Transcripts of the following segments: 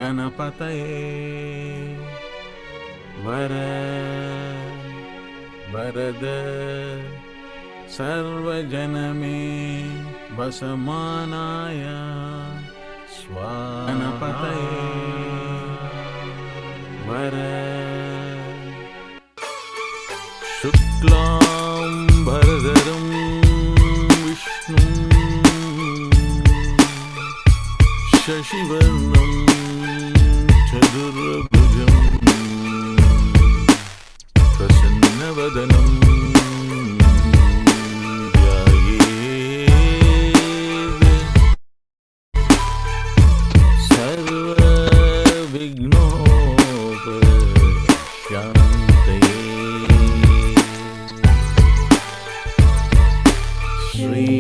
Ganapataye Vara Varada Sarvajaname Vasamanaya Swaha Ganapataye Vara Shuklam Bharadaram Vishnum Shashivarnam Chadurabhujam Prasannavadanam Jayed Sarva Vignopasyante Shri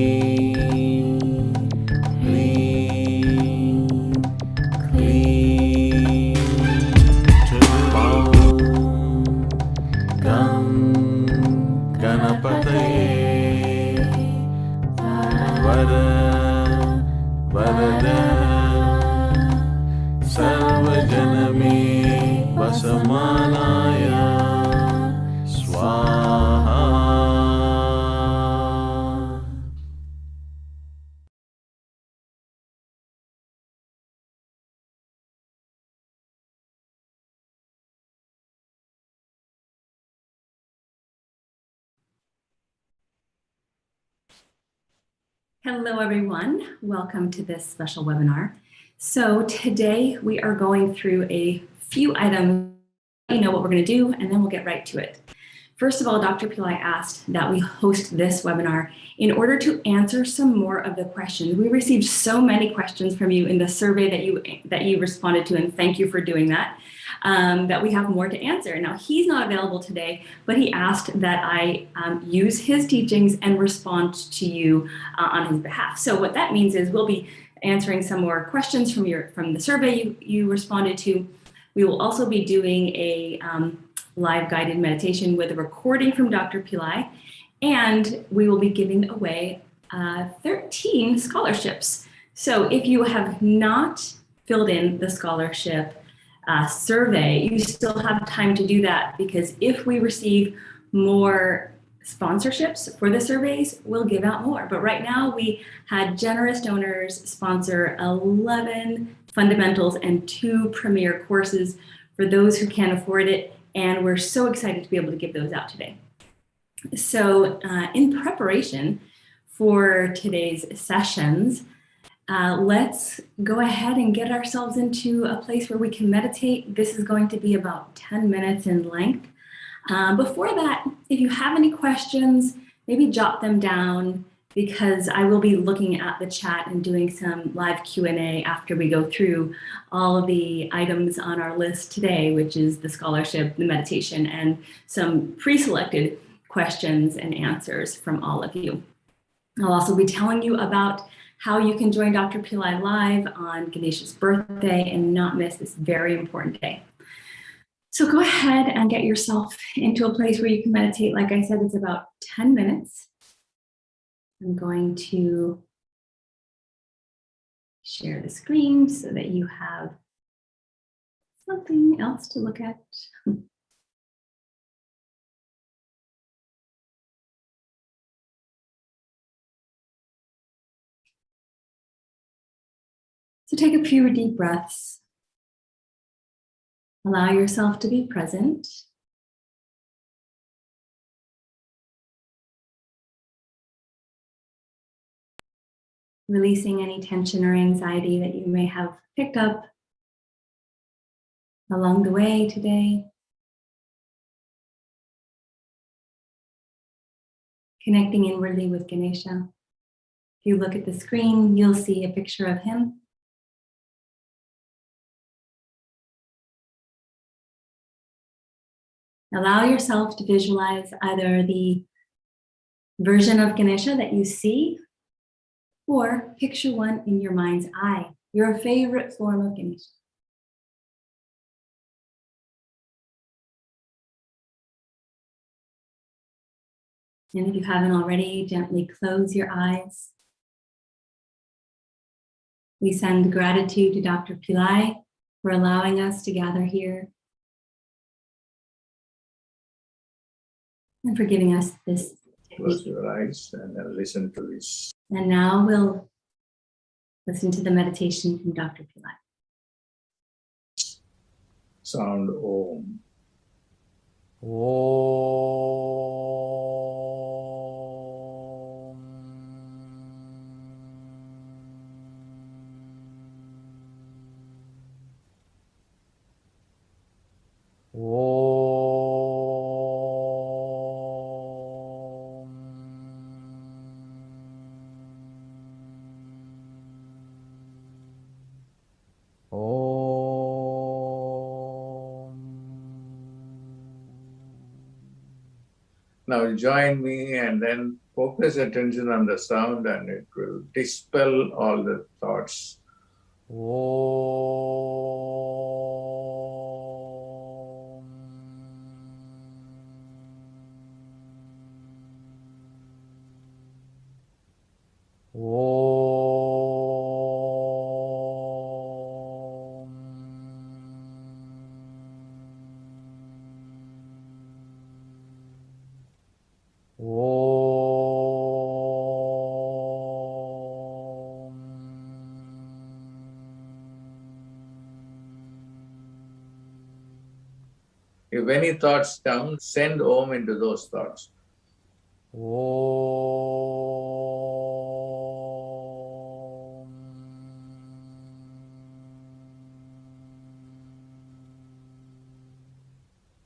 Sarvajaname Vasamanaya Swaha. Hello, everyone. Welcome to this special webinar. So today we are going through a few items. You know what we're going to do, and then we'll get right to it. First of all, Dr. Pillai asked that we host this webinar in order to answer some more of the questions. We received so many questions from you in the survey that you responded to, and thank you for doing that. That we have more to answer. Now, he's not available today, but he asked that I use his teachings and respond to you on his behalf. So what that means is we'll be answering some more questions from the survey you responded to. We will also be doing a live guided meditation with a recording from Dr. Pillai, and we will be giving away 13 scholarships. So if you have not filled in the scholarship survey, you still have time to do that, because if we receive more sponsorships for the surveys, we'll give out more. But right now we had generous donors sponsor 11 fundamentals and 2 premier courses for those who can't afford it, and we're so excited to be able to give those out today. So in preparation for today's sessions, let's go ahead and get ourselves into a place where we can meditate. This is going to be about 10 minutes in length. Before that, if you have any questions, maybe jot them down, because I will be looking at the chat and doing some live Q&A after we go through all of the items on our list today, which is the scholarship, the meditation, and some pre-selected questions and answers from all of you. I'll also be telling you about how you can join Dr. Pillai live on Ganesha's birthday and not miss this very important day. So go ahead and get yourself into a place where you can meditate. Like I said, it's about 10 minutes. I'm going to share the screen so that you have something else to look at. So take a few deep breaths. Allow yourself to be present. Releasing any tension or anxiety that you may have picked up along the way today. Connecting inwardly with Ganesha. If you look at the screen, you'll see a picture of him. Allow yourself to visualize either the version of Ganesha that you see, or picture one in your mind's eye, your favorite form of Ganesha. And if you haven't already, gently close your eyes. We send gratitude to Dr. Pillai for allowing us to gather here and for giving us this Close technique. your eyes and then listen to this. And now we'll listen to the meditation from Dr. Pillai. Sound Om. Now join me and then focus attention on the sound and it will dispel all the thoughts. If any thoughts come, send Om into those thoughts.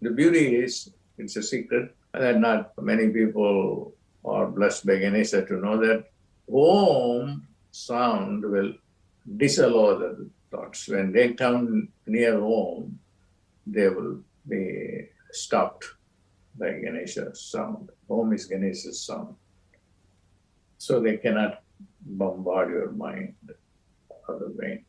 The beauty is, it's a secret, that not many people are blessed by Ganesha to know that Om sound will disallow the thoughts. When they come near Om, they will be stopped by Ganesha's sound. Om is Ganesha's sound. So they cannot bombard your mind or the brain.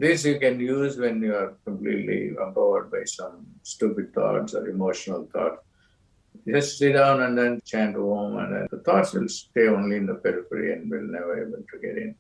This you can use when you are completely empowered by some stupid thoughts or emotional thoughts. Just sit down and then chant Om, and then the thoughts will stay only in the periphery and will never able to get in.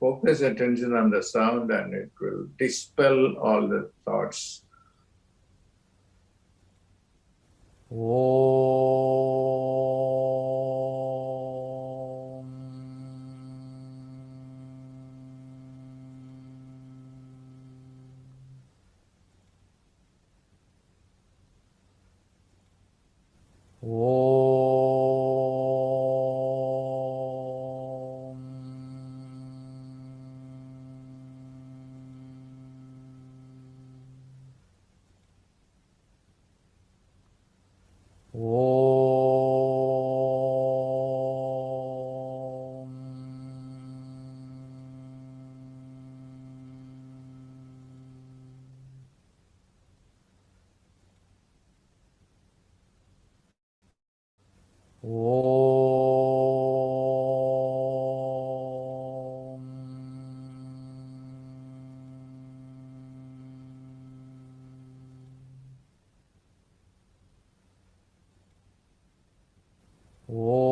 Focus attention on the sound and it will dispel all the thoughts. Om. Om. Om. Om.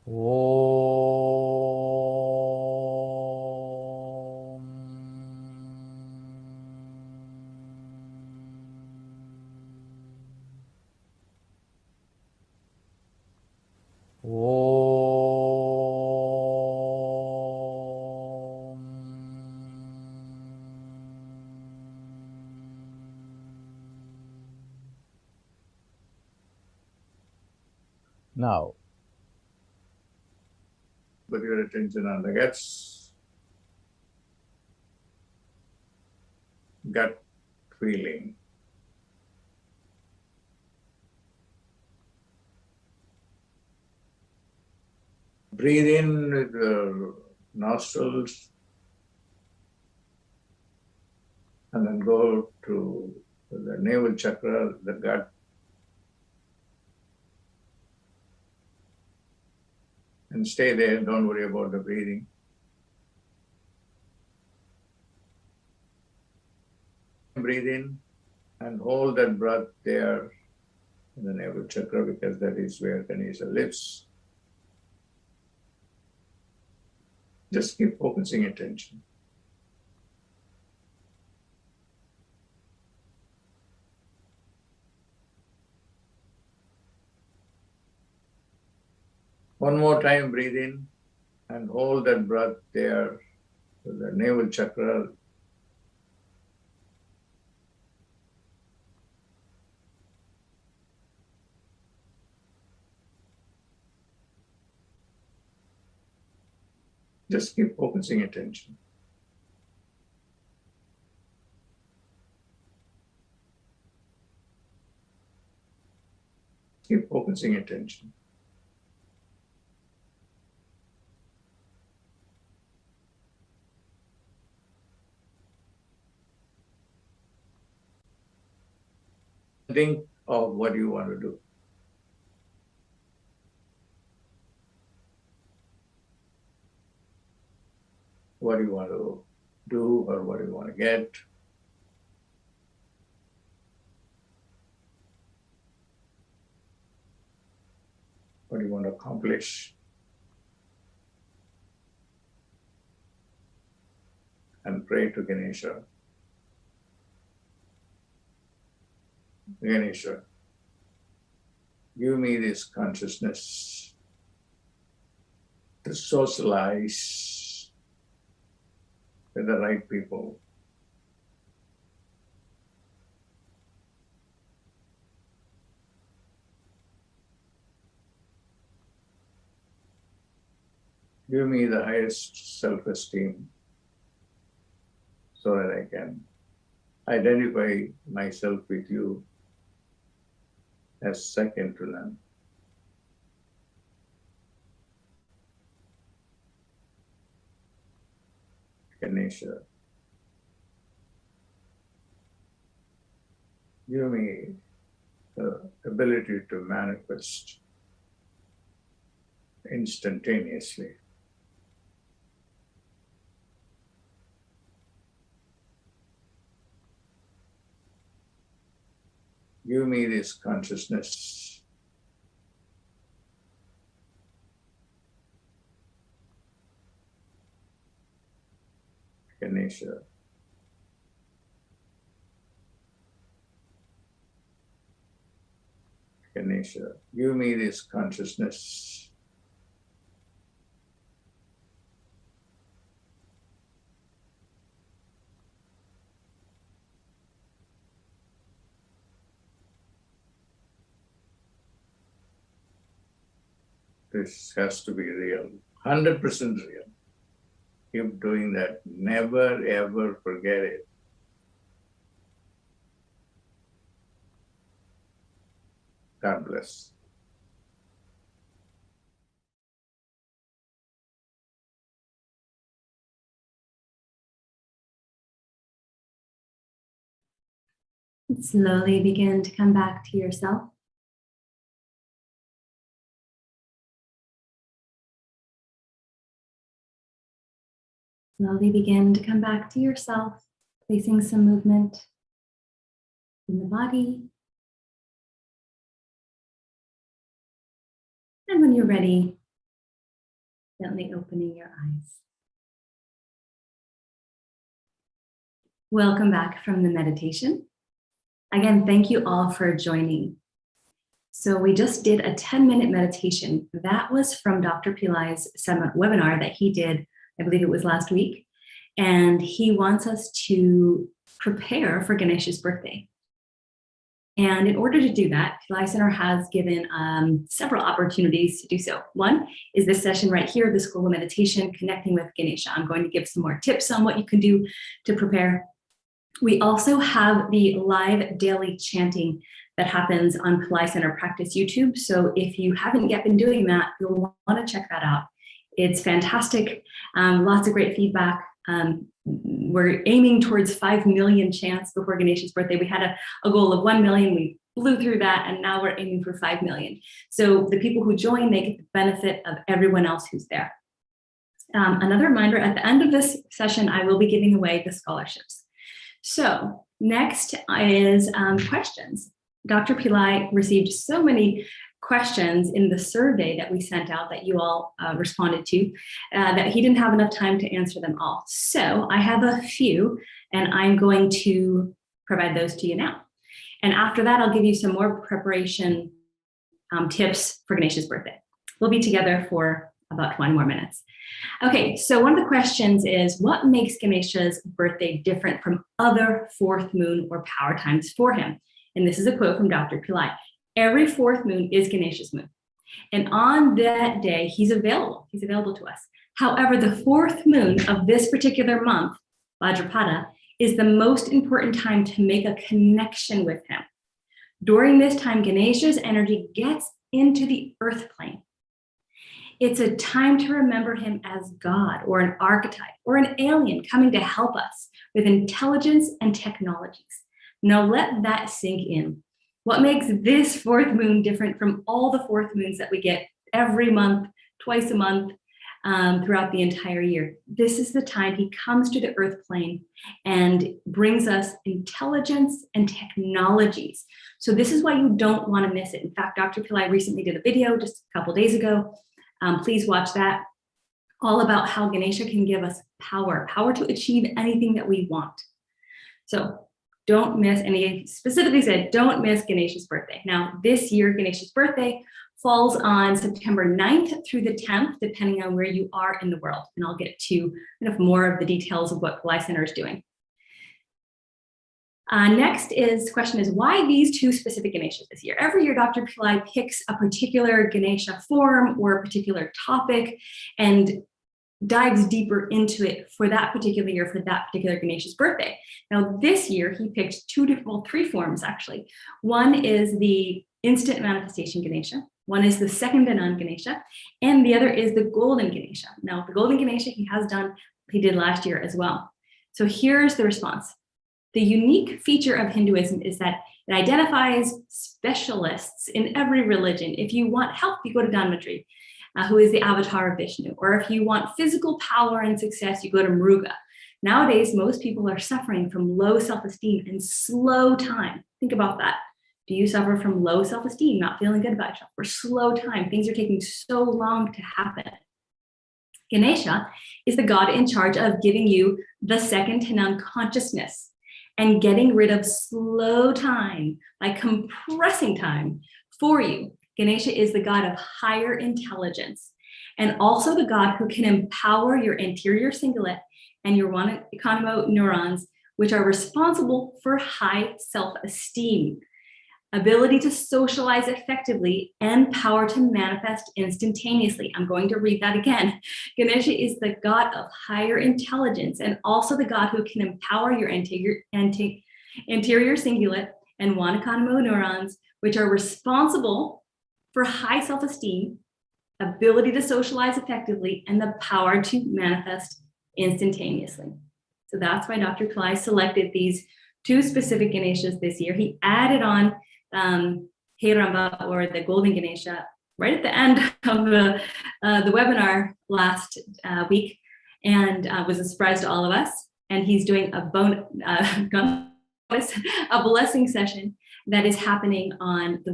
Om. Now, put your attention on the gut feeling. Breathe in with your nostrils and then go to the navel chakra, the gut, and stay there. Don't worry about the breathing. Breathe in and hold that breath there in the navel chakra because that is where Ganesha lives. Just keep focusing attention. One more time, breathe in and hold that breath there to the navel chakra. Just keep focusing attention. Keep focusing attention. Think of what you want to do. What do you want to do or what do you want to get? What do you want to accomplish? And pray to Ganesha. Ganesha, give me this consciousness to socialize with the right people. Give me the highest self-esteem so that I can identify myself with you as second to none. Ganesha, give me the ability to manifest instantaneously. Give me this consciousness Ganesha. Ganesha, give me this consciousness This has to be real, 100% real. Keep doing that. Never ever forget it. God bless. Slowly begin to come back to yourself. Slowly begin to come back to yourself, placing some movement in the body. And when you're ready, gently opening your eyes. Welcome back from the meditation. Again, thank you all for joining. So we just did a 10-minute meditation. That was from Dr. Pillai's webinar that he did, I believe it was last week. And he wants us to prepare for Ganesha's birthday. And in order to do that, Pillai Center has given several opportunities to do so. One is this session right here, the School of Meditation, Connecting with Ganesha. I'm going to give some more tips on what you can do to prepare. We also have the live daily chanting that happens on Pillai Center Practice YouTube. So if you haven't yet been doing that, you'll want to check that out. It's fantastic, lots of great feedback. We're aiming towards 5 million chants before Ganesha's birthday. We had a goal of 1 million. We blew through that, and now we're aiming for 5 million. So the people who join, they get the benefit of everyone else who's there. Another reminder, at the end of this session, I will be giving away the scholarships. So next is questions. Dr. Pillai received so many questions in the survey that we sent out that you all responded to that he didn't have enough time to answer them all. So I have a few, and I'm going to provide those to you now. And after that, I'll give you some more preparation tips for Ganesha's birthday. We'll be together for about 20 more minutes. Okay, so one of the questions is, what makes Ganesha's birthday different from other fourth moon or power times for him? And this is a quote from Dr. Pillai. Every fourth moon is Ganesha's moon. And on that day, he's available to us. However, the fourth moon of this particular month, Vajrapada, is the most important time to make a connection with him. During this time, Ganesha's energy gets into the earth plane. It's a time to remember him as God or an archetype or an alien coming to help us with intelligence and technologies. Now let that sink in. What makes this fourth moon different from all the fourth moons that we get every month, twice a month, throughout the entire year? This is the time he comes to the earth plane and brings us intelligence and technologies. So this is why you don't want to miss it. In fact, Dr. Pillai recently did a video just a couple days ago. Please watch that, all about how Ganesha can give us power to achieve anything that we want. So don't miss, and he specifically said, don't miss Ganesha's birthday. Now, this year, Ganesha's birthday falls on September 9th through the 10th, depending on where you are in the world. And I'll get to kind of more of the details of what Pillai Center is doing. Next question is, why these two specific Ganeshas this year? Every year, Dr. Pillai picks a particular Ganesha form or a particular topic and dives deeper into it for that particular year, for that particular Ganesha's birthday. Now, this year, he picked three forms, actually. One is the instant manifestation Ganesha. One is the second Anand Ganesha, and the other is the golden Ganesha. Now, the golden Ganesha he did last year as well. So here's the response. The unique feature of Hinduism is that it identifies specialists in every religion. If you want help, you go to Dhanvantri, who is the avatar of Vishnu. Or if you want physical power and success, you go to Mruga. Nowadays, most people are suffering from low self-esteem and slow time. Think about that. Do you suffer from low self-esteem, not feeling good about yourself, or slow time? Things are taking so long to happen. Ganesha is the god in charge of giving you the second Anand consciousness and getting rid of slow time by compressing time for you. Ganesha is the god of higher intelligence and also the god who can empower your anterior cingulate and your economo neurons, which are responsible for high self-esteem. ability to socialize effectively, and power to manifest instantaneously. I'm going to read that again. Ganesha is the god of higher intelligence and also the god who can empower your anterior cingulate and Wanakanamo neurons, which are responsible for high self-esteem, ability to socialize effectively, and the power to manifest instantaneously. So that's why Dr. Pillai selected these two specific Ganeshas this year. He added on Hiramba, or the Golden Ganesha, right at the end of the webinar last week, and was a surprise to all of us. And he's doing a blessing session that is happening on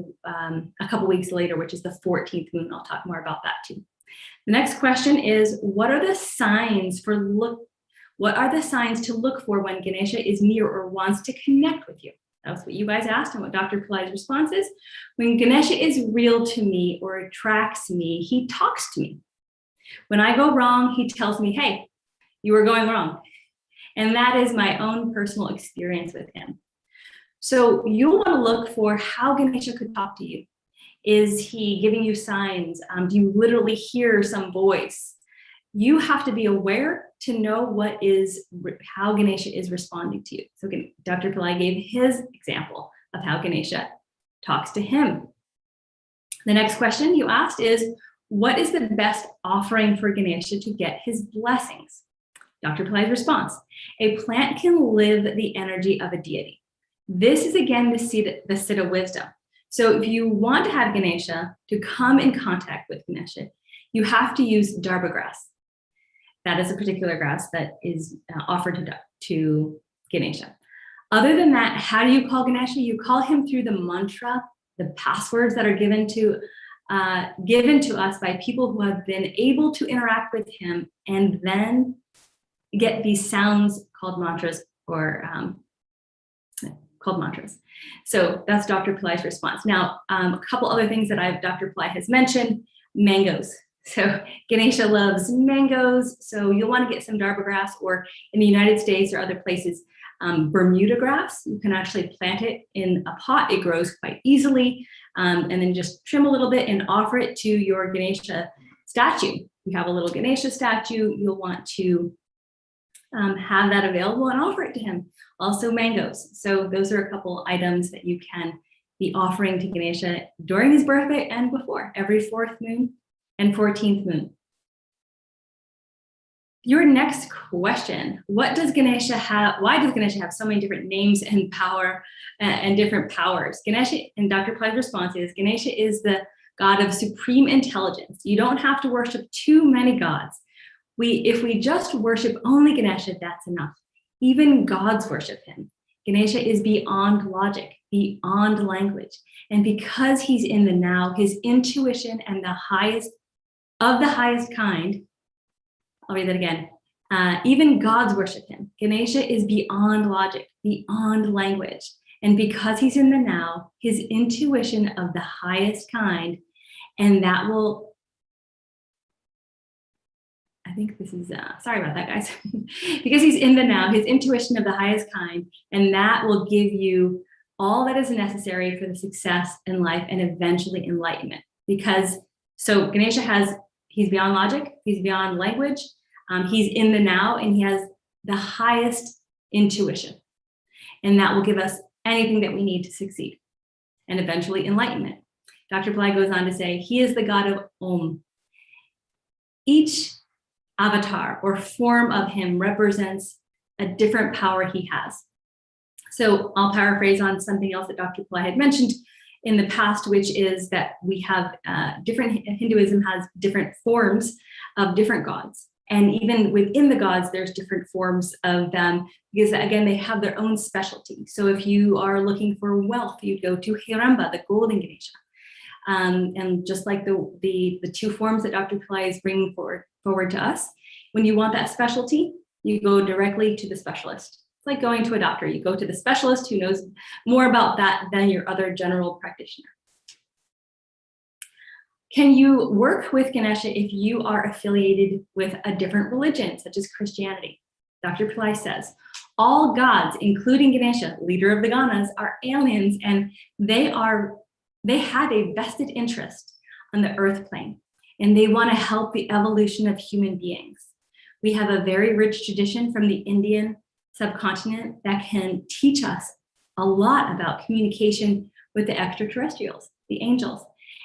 a couple weeks later, which is the 14th moon. I'll talk more about that too. The next question is, what are the signs to look for when Ganesha is near or wants to connect with you? That's what you guys asked and what Dr. Pillai's response is. When Ganesha is real to me or attracts me, he talks to me. When I go wrong, he tells me, hey, you were going wrong. And that is my own personal experience with him. So you'll want to look for how Ganesha could talk to you. Is he giving you signs? Do you literally hear some voice? You have to be aware to know how Ganesha is responding to you. So Dr. Pillai gave his example of how Ganesha talks to him. The next question you asked is, what is the best offering for Ganesha to get his blessings? Dr. Pillai's response: a plant can live the energy of a deity. This is again the seat of wisdom. So if you want to have Ganesha to come in contact with Ganesha, you have to use Darba grass. That is a particular grass that is offered to Ganesha. Other than that, how do you call Ganesha? You call him through the mantra, the passwords that are given to us by people who have been able to interact with him and then get these sounds called mantras So that's Dr. Pillai's response. Now, a couple other things that Dr. Pillai has mentioned: mangoes. So Ganesha loves mangoes. So you'll want to get some Darba grass, or in the United States or other places, Bermuda grass. You can actually plant it in a pot. It grows quite easily. And then just trim a little bit and offer it to your Ganesha statue. You have a little Ganesha statue, you'll want to have that available and offer it to him. Also mangoes. So those are a couple items that you can be offering to Ganesha during his birthday and before, every 4th moon and 14th moon. Your next question: what does Ganesha have? Why does Ganesha have so many different names and power and different powers? Ganesha, and Dr. Pillai's response is, Ganesha is the god of supreme intelligence. You don't have to worship too many gods. If we just worship only Ganesha, that's enough. Even gods worship him. Ganesha is beyond logic, beyond language. And because he's in the now, his intuition and the highest kind, I'll read that again. Even gods worship him. Ganesha is beyond logic, beyond language. And because he's in the now, his intuition of the highest kind, and that will, I think this is, sorry about that, guys. Because he's in the now, his intuition of the highest kind, and that will give you all that is necessary for the success in life and eventually enlightenment. So Ganesha he's beyond logic, he's beyond language, he's in the now, and he has the highest intuition. And that will give us anything that we need to succeed and eventually enlightenment. Dr. Pillai goes on to say, he is the god of Om. Each avatar or form of him represents a different power he has. So I'll paraphrase on something else that Dr. Pillai had mentioned in the past, which is that we have Hinduism has different forms of different gods. And even within the gods, there's different forms of them, because again, they have their own specialty. So if you are looking for wealth, you go to Hiramba, the Golden Ganesha. And just like the two forms that Dr. Pillai is bringing forward to us, when you want that specialty, you go directly to the specialist. It's like going to a doctor. You go to the specialist who knows more about that than your other general practitioner. Can you work with Ganesha if you are affiliated with a different religion, such as Christianity? Dr. Pillai says, All gods, including Ganesha, leader of the Ganas, are aliens, and they have a vested interest on the earth plane, and they want to help the evolution of human beings. We have a very rich tradition from the Indian subcontinent that can teach us a lot about communication with the extraterrestrials, the angels.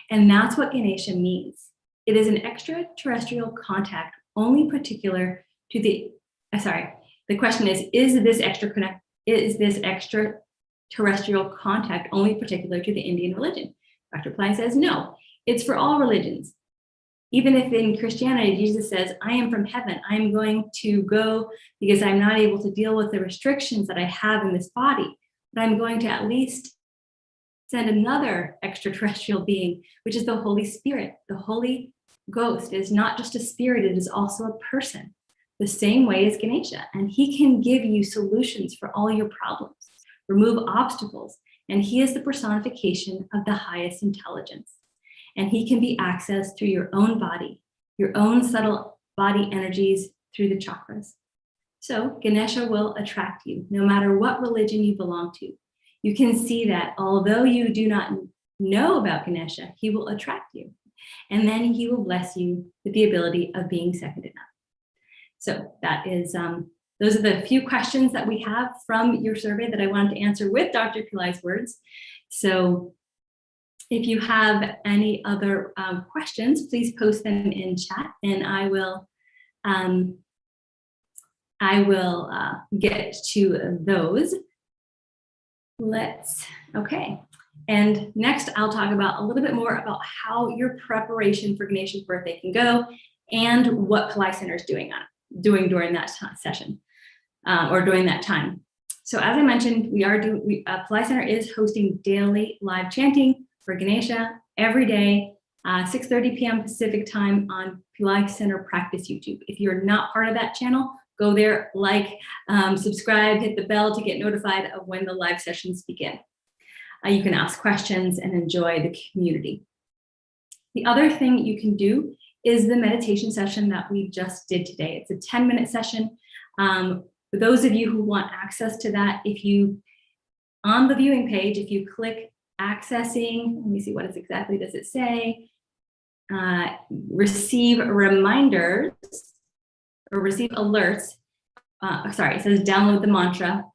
And that's what Ganesha means. It is an extraterrestrial contact only particular to the question is this extraterrestrial contact only particular to the Indian religion? Dr. Pillai says no, it's for all religions. Even if in Christianity, Jesus says, I am from heaven, I'm going to go because I'm not able to deal with the restrictions that I have in this body, but I'm going to at least send another extraterrestrial being, which is the Holy Spirit. The Holy Ghost is not just a spirit, it is also a person, the same way as Ganesha. And he can give you solutions for all your problems, remove obstacles, and he is the personification of the highest intelligence. And he can be accessed through your own body, your own subtle body energies through the chakras. So Ganesha will attract you no matter what religion you belong to. You can see that although you do not know about Ganesha, he will attract you. And then he will bless you with the ability of being second enough. So that is, those are the few questions that we have from your survey that I wanted to answer with Dr. Pillai's words. So if you have any other questions, please post them in chat, and I will get to those. Okay. And next I'll talk about a little bit more about how your preparation for Ganesha's birthday can go and what Pillai Center is doing during that session or during that time. So as I mentioned, Pillai Center is hosting daily live chanting for Ganesha every day, 6:30 p.m. Pacific time on Pillai Center Practice YouTube. If you're not part of that channel, go there, subscribe, hit the bell to get notified of when the live sessions begin. You can ask questions and enjoy the community. The other thing you can do is the meditation session that we just did today. It's a 10-minute session. For those of you who want access to that, on the viewing page, if you click accessing, let me see, what exactly does it say? Receive reminders or receive alerts. It says download the mantra.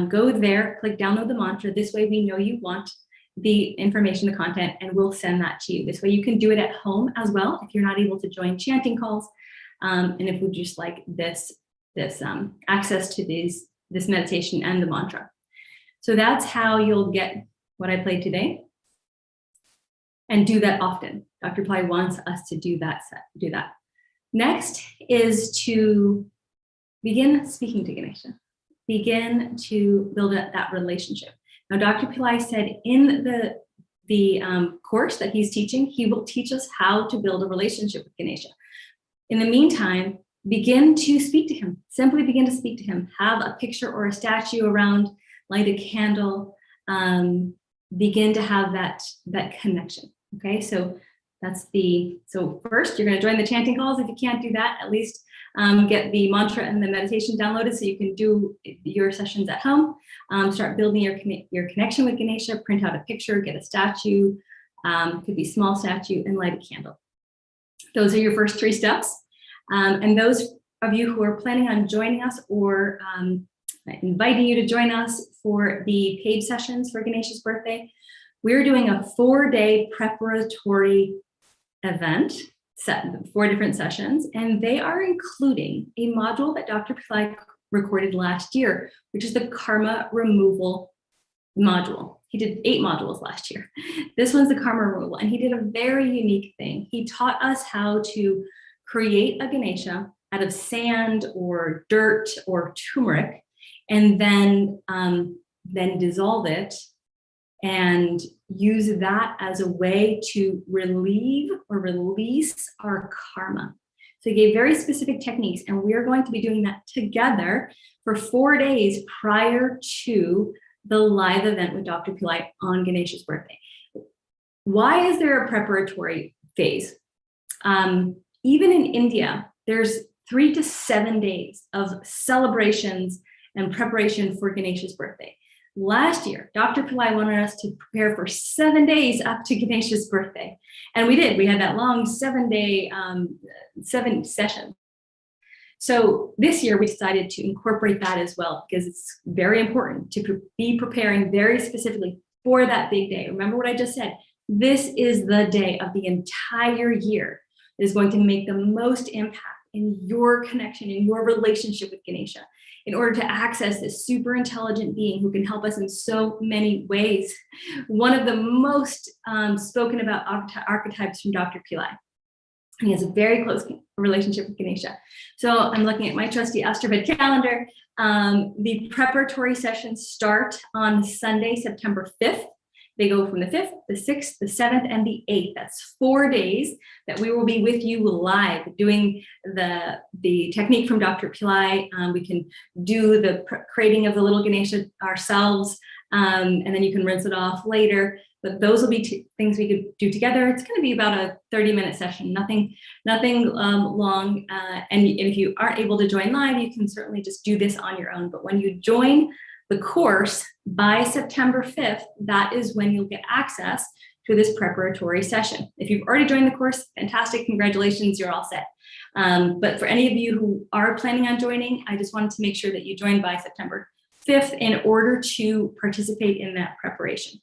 Go there, click download the mantra. This way we know you want the information, the content, and we'll send that to you. This way you can do it at home as well if you're not able to join chanting calls. And if we just like this access to this meditation and the mantra. So that's how you'll get what I played today, and do that often. Dr. Pillai wants us to do that. Next is to begin speaking to Ganesha, begin to build that relationship. Now, Dr. Pillai said in the course that he's teaching, he will teach us how to build a relationship with Ganesha. In the meantime, begin to speak to him. Simply begin to speak to him. Have a picture or a statue around, light a candle, begin to have that connection. Okay, so so first you're going to join the chanting calls. If you can't do that, at least get the mantra and the meditation downloaded so you can do your sessions at home. Start building your connection with Ganesha. Print out a picture, get a statue, could be small statue, and light a candle. Those are your first 3 steps. And those of you who are planning on joining us or inviting you to join us for the paid sessions for Ganesha's birthday, we're doing a 4-day preparatory event, 4 different sessions, and they are including a module that Dr. Pillai recorded last year, which is the karma removal module. He did 8 modules last year. This one's the karma removal, and he did a very unique thing. He taught us how to create a Ganesha out of sand or dirt or turmeric, and then dissolve it and use that as a way to relieve or release our karma. So he gave very specific techniques, and we're going to be doing that together for 4 days prior to the live event with Dr. Pillai on Ganesha's birthday. Why is there a preparatory phase? Even in India, there's 3 to 7 days of celebrations and preparation for Ganesha's birthday. Last year, Dr. Pillai wanted us to prepare for 7 days up to Ganesha's birthday. And we did. We had that long 7-day, 7 sessions. So this year we decided to incorporate that as well, because it's very important to be preparing very specifically for that big day. Remember what I just said? This is the day of the entire year that is going to make the most impact in your connection, in your relationship with Ganesha, in order to access this super intelligent being who can help us in so many ways. One of the most spoken about archetypes from Dr. Pillai. He has a very close relationship with Ganesha. So I'm looking at my trusty Astrovid calendar. The preparatory sessions start on Sunday, September 5th. They go from the 5th, the 6th, the 7th, and the 8th. That's 4 days that we will be with you live, doing the technique from Dr. Pillai. We can do the creating of the little Ganesha ourselves, and then you can rinse it off later. But those will be things we could do together. It's going to be about a 30-minute session, nothing long. And if you aren't able to join live, you can certainly just do this on your own. But when you join the course by September 5th, that is when you'll get access to this preparatory session. If you've already joined the course, fantastic, congratulations, you're all set. But for any of you who are planning on joining, I just wanted to make sure that you join by September 5th in order to participate in that preparation.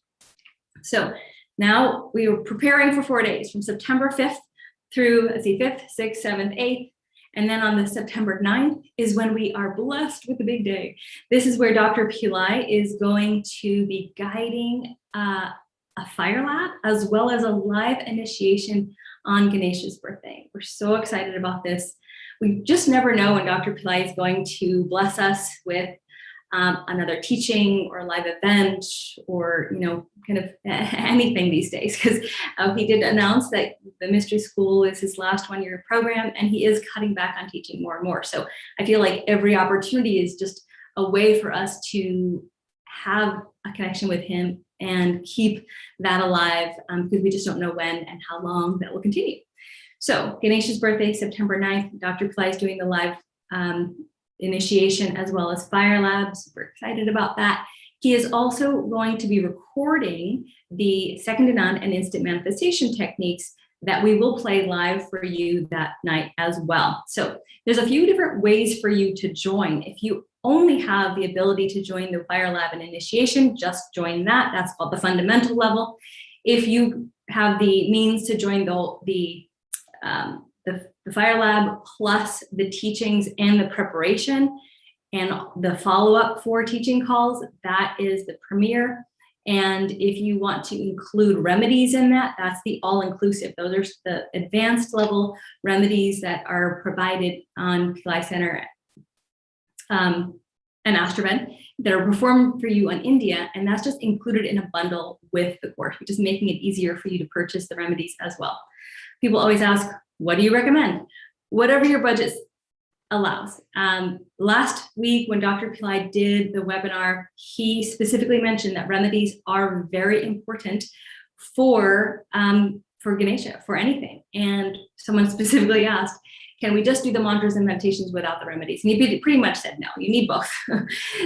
So now we are preparing for 4 days from September 5th through, 5th, 6th, 7th, 8th. And then on the September 9th is when we are blessed with the big day. This is where Dr. Pillai is going to be guiding a fire lab as well as a live initiation on Ganesha's birthday. We're so excited about this. We just never know when Dr. Pillai is going to bless us with another teaching or live event or, kind of anything these days, because he did announce that the mystery school is his last one-year program and he is cutting back on teaching more and more. So I feel like every opportunity is just a way for us to have a connection with him and keep that alive, because we just don't know when and how long that will continue. So Ganesha's birthday, September 9th, Dr. Pillai is doing the live initiation as well as fire labs. We're excited about that. He is also going to be recording the second to none and instant manifestation techniques that we will play live for you that night as well. So there's a few different ways for you to join. If you only have the ability to join the fire lab and initiation, just join that. That's called the fundamental level. If you have the means to join the fire lab plus the teachings and the preparation and the follow-up for teaching calls, that is the premier. And if you want to include remedies in that, that's the all-inclusive. Those are the advanced level remedies that are provided on Pillai Center and Astroven that are performed for you on India, and that's just included in a bundle with the course, which is making it easier for you to purchase the remedies as well. People always ask, what do you recommend? Whatever your budget allows. Last week when Dr. Pillai did the webinar, he specifically mentioned that remedies are very important for Ganesha, for anything. And someone specifically asked, can we just do the mantras and meditations without the remedies? And he pretty much said, no, you need both.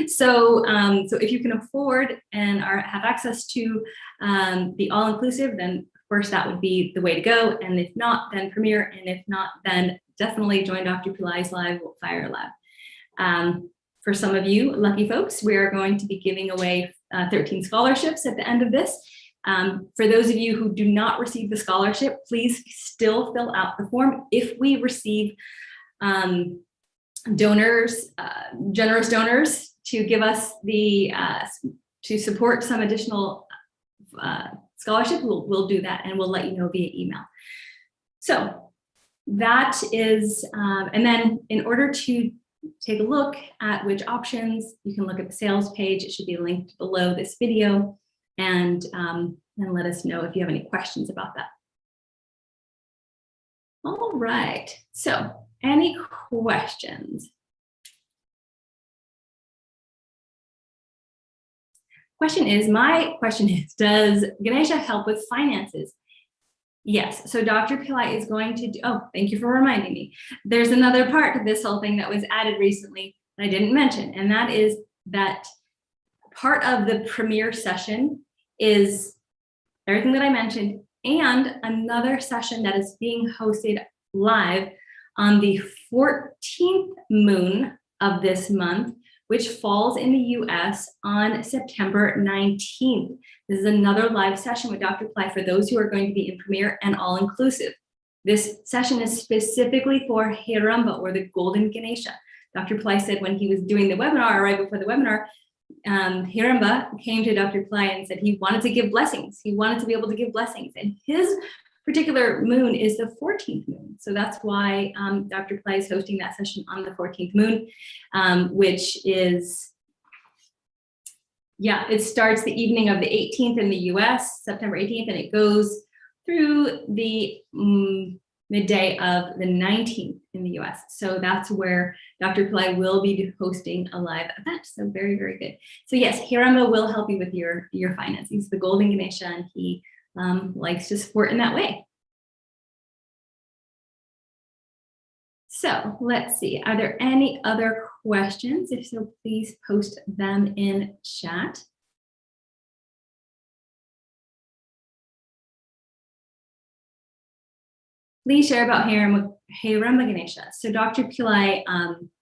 So if you can afford and have access to the all-inclusive, then of course that would be the way to go. And if not, then Premier. And if not, then definitely join Dr. Pillai's live fire lab. For some of you lucky folks, we are going to be giving away 13 scholarships at the end of this. For those of you who do not receive the scholarship, please still fill out the form. If we receive donors, generous donors to give us to support some additional scholarship, we'll do that and we'll let you know via email. So that is, and then in order to take a look at which options, you can look at the sales page. It should be linked below this video. And let us know if you have any questions about that. All right, so any questions? My question is, does Ganesha help with finances? Yes, so Dr. Pillai is going to do, oh, thank you for reminding me. There's another part to this whole thing that was added recently. that I didn't mention, and that is that part of the premiere session is everything that I mentioned, and another session that is being hosted live on the 14th moon of this month, which falls in the US on September 19th. This is another live session with Dr. Pillai for those who are going to be in premiere and all-inclusive. This session is specifically for Hiramba, or the Golden Ganesha. Dr. Pillai said when he was doing the webinar, right before the webinar, Hiramba came to Dr. Pillai and said he wanted to give blessings. He wanted to be able to give blessings. And his particular moon is the 14th moon. So that's why Dr. Pillai is hosting that session on the 14th moon, which is, yeah, it starts the evening of the 18th in the US, September 18th, and it goes through the midday of the 19th in the US. So that's where Dr. Pillai will be hosting a live event. So very, very good. So yes, Hiramba will help you with your finances. He's the Golden Ganesha, and he likes to support in that way. So let's see, are there any other questions? If so, please post them in chat. Please share about Hiramba Ganesha. So Dr. Pillai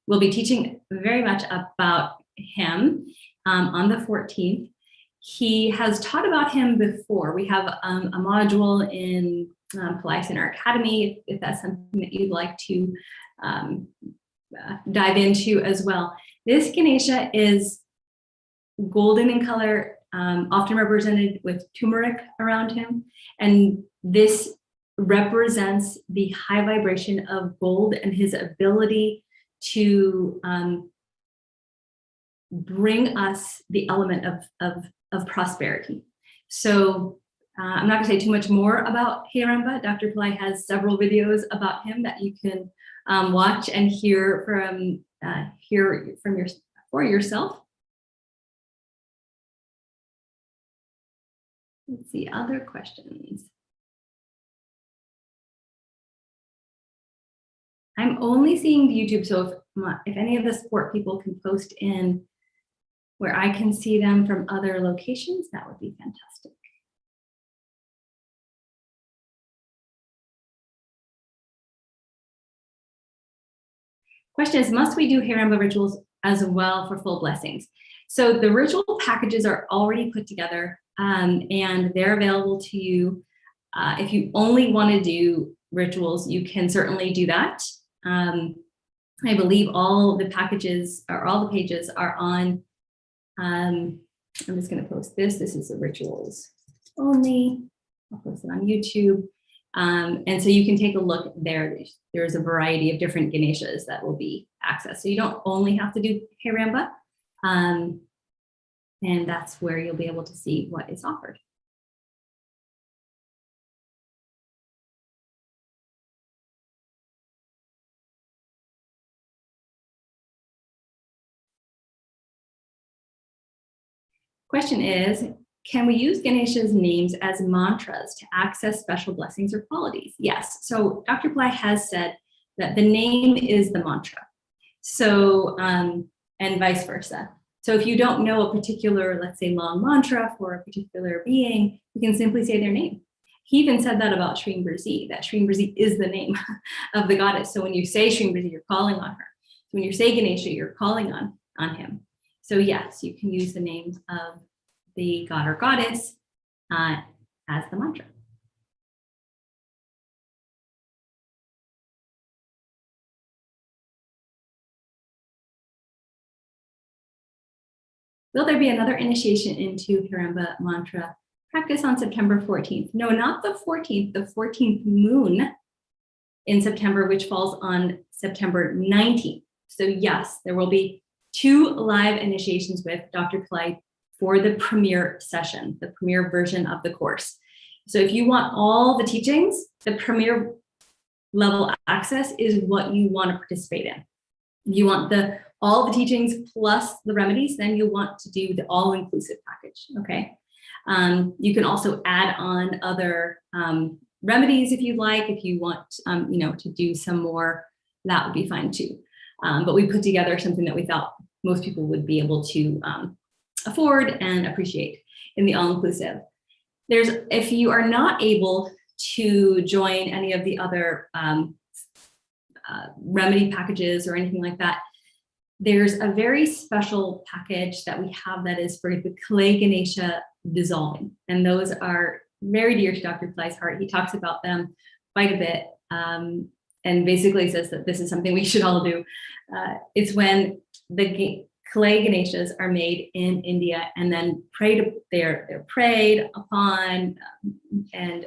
will be teaching very much about him on the 14th. He has taught about him before. We have a module in Pillai Center Academy, if that's something that you'd like to dive into as well. This Ganesha is golden in color, often represented with turmeric around him. And this represents the high vibration of gold and his ability to bring us the element of prosperity. So I'm not going to say too much more about Hiramba. Dr. Pillai has several videos about him that you can watch and hear from for yourself. Let's see, other questions. I'm only seeing YouTube, so if any of the support people can post in where I can see them from other locations, that would be fantastic. Question is, must we do Hiramba rituals as well for full blessings? So the ritual packages are already put together and they're available to you. If you only want to do rituals, you can certainly do that. I believe all the packages or all the pages are on, I'm just going to post this. This is the rituals only. I'll post it on YouTube. And so you can take a look there. There's a variety of different Ganeshas that will be accessed. So you don't only have to do Hiramba. And that's where you'll be able to see what is offered. Question is, can we use Ganesha's names as mantras to access special blessings or qualities? Yes. So Dr. Pillai has said that the name is the mantra. So, and vice versa. So if you don't know a particular, let's say, long mantra for a particular being, you can simply say their name. He even said that about Shrimbrzi, that Shrimbrzi is the name of the goddess. So when you say Shrimbrzi, you're calling on her. When you say Ganesha, you're calling on him. So yes, you can use the names of the god or goddess as the mantra. Will there be another initiation into Hiramba mantra practice on September 14th? No, not the 14th, the 14th moon in September, which falls on September 19th. So yes, there will be 2 live initiations with Dr. Pillai for the premiere session, the premiere version of the course. So if you want all the teachings, the premiere level access is what you want to participate in. If you want all the teachings plus the remedies, then you want to do the all-inclusive package, okay? You can also add on other remedies if you'd like. If you want to do some more, that would be fine too. but we put together something that we thought most people would be able to afford and appreciate in the all-inclusive. If you are not able to join any of the other remedy packages or anything like that, there's a very special package that we have that is for the clay Ganesha dissolving. And those are very dear to Dr. Pillai's heart. He talks about them quite a bit and basically says that this is something we should all do. It's when the clay Ganeshas are made in India and then they're prayed upon and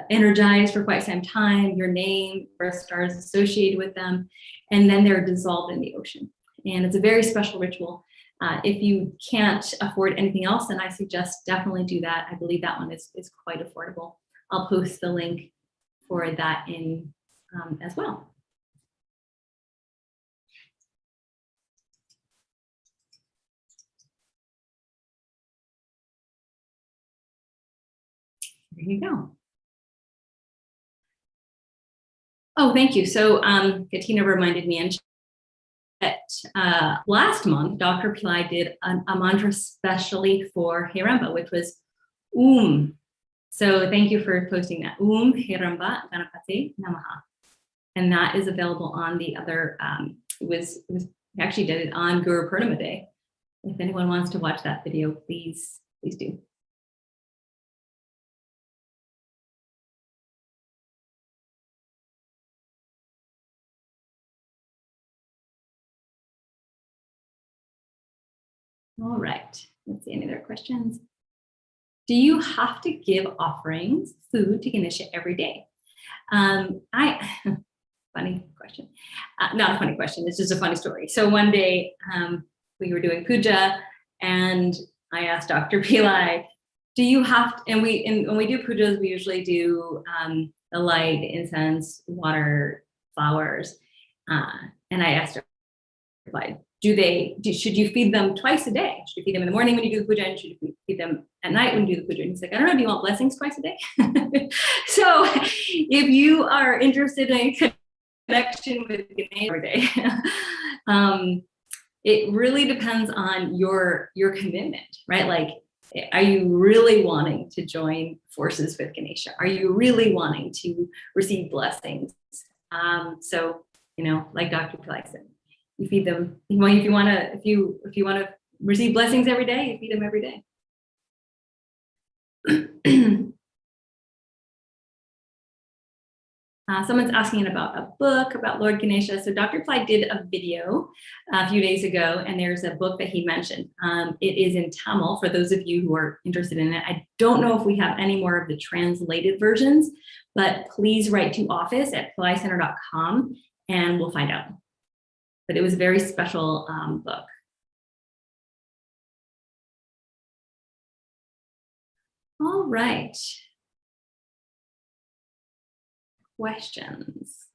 energized for quite some time, your name, birth stars associated with them, and then they're dissolved in the ocean. And it's a very special ritual. If you can't afford anything else, then I suggest definitely do that. I believe that one is quite affordable. I'll post the link for that in as well. There you go. Oh, thank you. So Katina reminded me that last month, Dr. Pillai did a mantra specially for Hiramba, which was So thank you for posting that. Hiramba Ganapate Namaha. And that is available on the other, we actually did it on Guru Purnima Day. If anyone wants to watch that video, please do. All right, let's see any other questions. Do you have to give offerings, food to Ganesha every day? Funny question. Not a funny question, it's just a funny story. So one day we were doing puja and I asked Dr. Pillai, do you have to, and when we do pujas, we usually do the light, incense, water, flowers. And I asked Dr. Pillai, should you feed them twice a day? Should you feed them in the morning when you do the puja, and should you feed them at night when you do the puja? And he's like, I don't know, do you want blessings twice a day? So if you are interested in a connection with Ganesha every day, it really depends on your commitment, right? Like, are you really wanting to join forces with Ganesha? Are you really wanting to receive blessings? So, like Dr. Pillai said, you feed them. Well, if you want to receive blessings every day, you feed them every day. Someone's asking about a book about Lord Ganesha. So Dr. Pillai did a video a few days ago, and there's a book that he mentioned. It is in Tamil for those of you who are interested in it. I don't know if we have any more of the translated versions, but please write to office@pillaicenter.com and we'll find out. But it was a very special book. All right. Questions?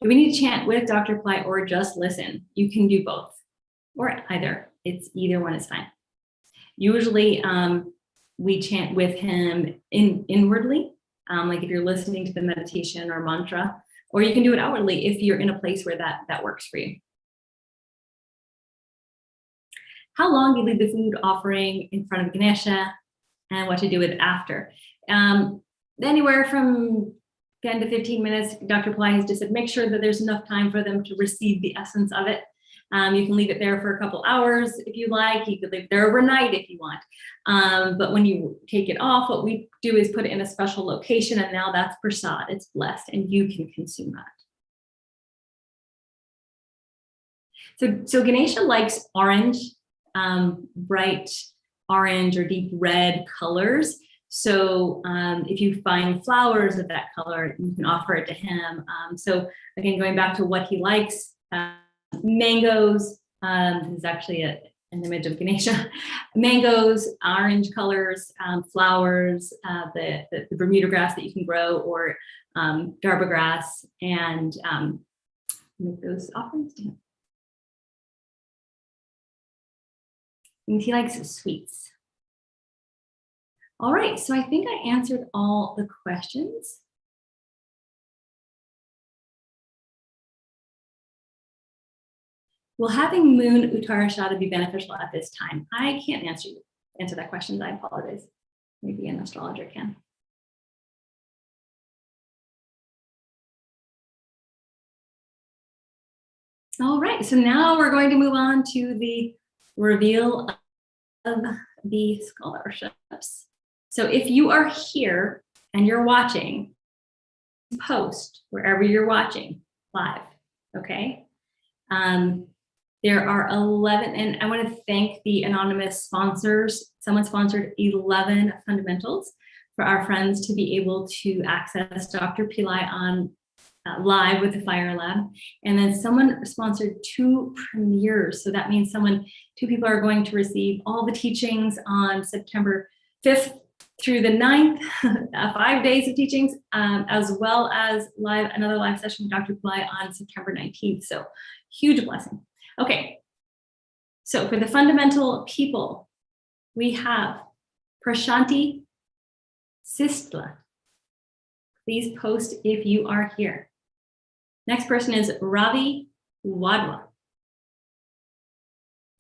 Do we need to chant with Dr. Pillai or just listen? You can do both or either. Either one is fine. Usually we chant with him inwardly, like if you're listening to the meditation or mantra, or you can do it outwardly if you're in a place where that works for you. How long do you leave the food offering in front of Ganesha and what to do with it after? Anywhere from 10 to 15 minutes. Dr. Pillai has just said, make sure that there's enough time for them to receive the essence of it. You can leave it there for a couple hours if you like. You could leave it there overnight if you want. But when you take it off, what we do is put it in a special location, and now that's prasad. It's blessed, and you can consume that. So Ganesha likes orange, bright orange or deep red colors. So if you find flowers of that color, you can offer it to him. So again, going back to what he likes, mangoes, this is actually an image of Ganesha. Mangoes, orange colors, flowers, the Bermuda grass that you can grow, or Darba grass, and make those offerings to him. And he likes sweets. All right, so I think I answered all the questions. Will having Moon Uttarashada be beneficial at this time? I can't answer that question. I apologize. Maybe an astrologer can. All right, so now we're going to move on to the reveal of the scholarships. So if you are here and you're watching, post wherever you're watching live, okay? There are 11, and I want to thank the anonymous sponsors. Someone sponsored 11 fundamentals for our friends to be able to access Dr. Pillai on live with the Fire Lab. And then someone sponsored 2 premieres. So that means 2 people are going to receive all the teachings on September 5th through the 9th, 5 days of teachings, as well as another live session with Dr. Pillai on September 19th. So huge blessing. Okay, so for the fundamental people, we have Prashanti Sistla. Please post if you are here. Next person is Ravi Wadwa.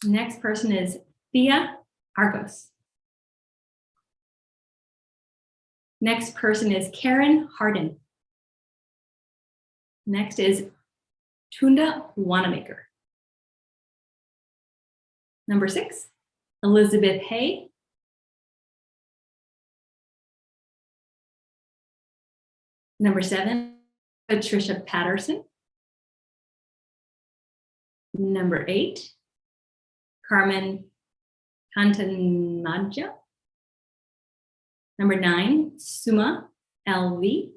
Next person is Thea Argos. Next person is Karen Harden. Next is Tunda Wanamaker. Number 6, Elizabeth Hay. Number 7, Patricia Patterson. Number 8, Carmen Cantanaja. Number 9, Suma LV.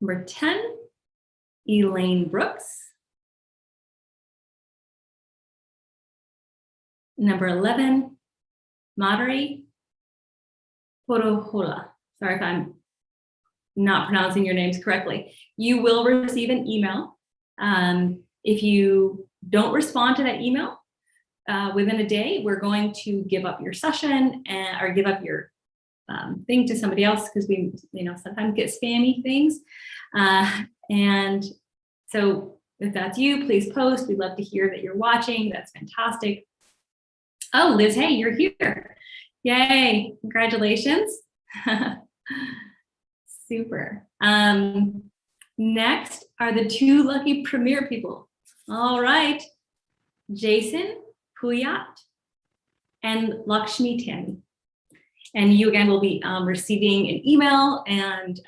Number 10, Elaine Brooks. Number 11, Madari Porohola. Sorry if I'm not pronouncing your names correctly. You will receive an email. If you don't respond to that email within a day, we're going to give up your session or give up your thing to somebody else, because we sometimes get spammy things. And so if that's you, please post. We'd love to hear that you're watching. That's fantastic. Oh, Liz, hey, you're here. Yay, congratulations. Super. Next are the 2 lucky premier people. All right, Jason Puyat and Lakshmi Tammy. And you again will be receiving an email and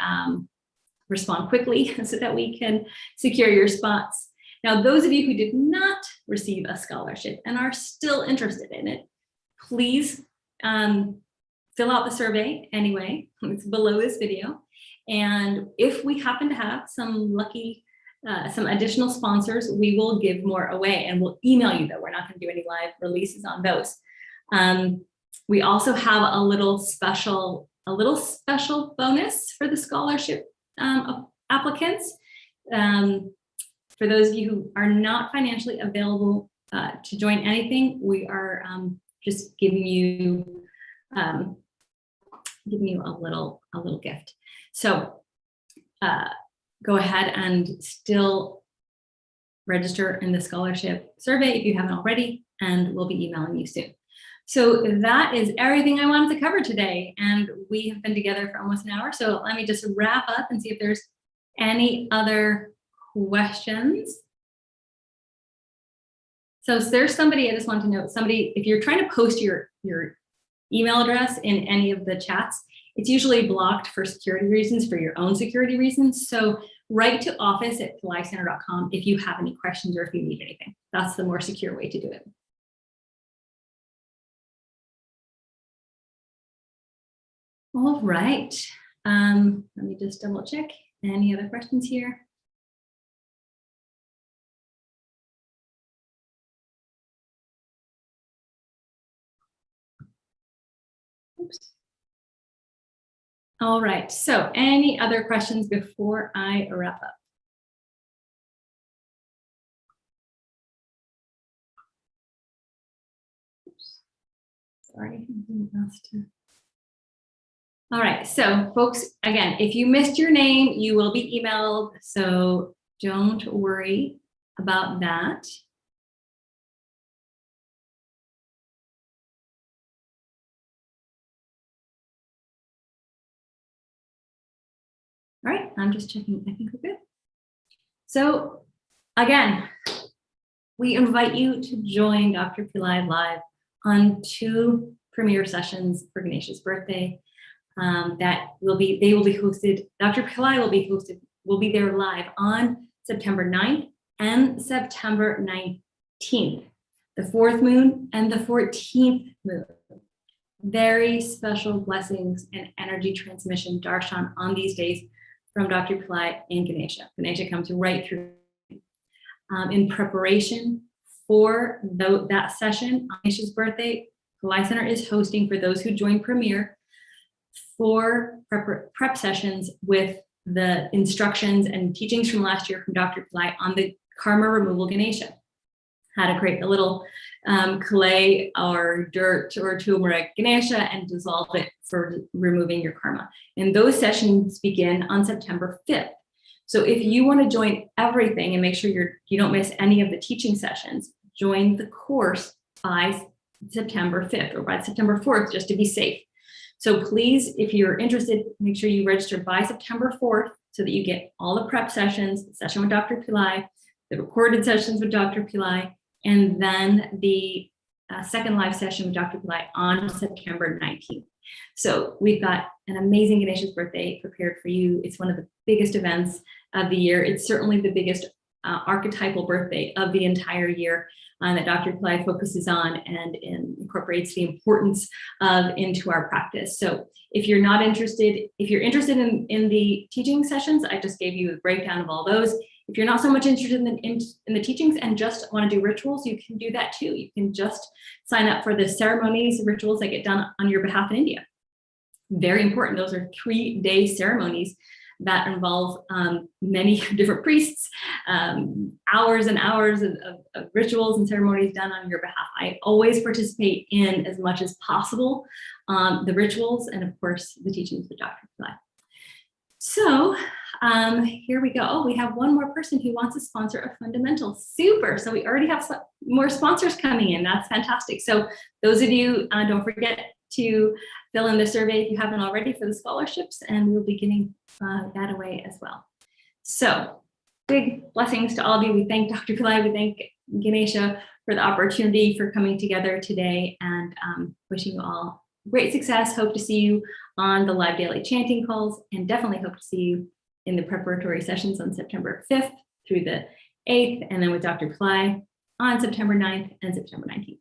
respond quickly so that we can secure your spots. Now, those of you who did not receive a scholarship and are still interested in it, please fill out the survey anyway. It's below this video. And if we happen to have some lucky, some additional sponsors, we will give more away, and we'll email you, though. We're not going to do any live releases on those. We also have a little special bonus for the scholarship applicants. For those of you who are not financially available to join anything, we are just giving you a little gift. So go ahead and still register in the scholarship survey if you haven't already, and we'll be emailing you soon. So that is everything I wanted to cover today, and we have been together for almost an hour. So let me just wrap up and see if there's any other questions. So there's somebody, I just want to note, if you're trying to post your email address in any of the chats, it's usually blocked for security reasons, for your own security reasons. So write to office@pillaicenter.com if you have any questions or if you need anything. That's the more secure way to do it. All right, let me just double check. Any other questions here? Oops. All right, so any other questions before I wrap up? Oops. Sorry, I didn't ask to All right, so folks, again, if you missed your name, you will be emailed, so don't worry about that. All right, I'm just checking, I think we're good. So again, we invite you to join Dr. Pillai live on 2 premiere sessions for Ganesha's birthday. They will be hosted, Dr. Pillai will be there live on September 9th and September 19th, the 4th moon and the 14th moon. Very special blessings and energy transmission darshan on these days from Dr. Pillai and Ganesha. Ganesha comes right through. In preparation for that session on Ganesha's birthday, Pillai Center is hosting, for those who join Premier, 4 prep sessions with the instructions and teachings from last year from Dr. Pillai on the karma removal Ganesha. How to create a little clay or dirt or turmeric Ganesha and dissolve it for removing your karma. And those sessions begin on September 5th. So if you want to join everything and make sure you don't miss any of the teaching sessions, join the course by September 5th or by September 4th, just to be safe. So please, if you're interested, make sure you register by September 4th so that you get all the prep sessions, the session with Dr. Pillai, the recorded sessions with Dr. Pillai, and then the second live session with Dr. Pillai on September 19th. So we've got an amazing Ganesha's birthday prepared for you. It's one of the biggest events of the year. It's certainly the biggest archetypal birthday of the entire year that Dr. Pillai focuses on and incorporates the importance of into our practice. So if you're not interested, if you're interested in the teaching sessions, I just gave you a breakdown of all those. If you're not so much interested in the teachings and just want to do rituals, you can do that too. You can just sign up for the ceremonies, rituals that get done on your behalf in India. Very important. Those are 3-day ceremonies that involve many different priests, hours and hours of rituals and ceremonies done on your behalf. I always participate in as much as possible the rituals and of course the teachings of Dr. Pillai. So here we go. Oh, we have one more person who wants to sponsor a fundamental. Super. So we already have some more sponsors coming in. That's fantastic. So those of you, don't forget to fill in the survey if you haven't already for the scholarships, and we'll be getting that away as well. So big blessings to all of you. We thank Dr. Pillai, we thank Ganesha for the opportunity for coming together today, and wishing you all great success. Hope to see you on the live daily chanting calls, and definitely hope to see you in the preparatory sessions on September 5th through the 8th, and then with Dr. Pillai on September 9th and September 19th.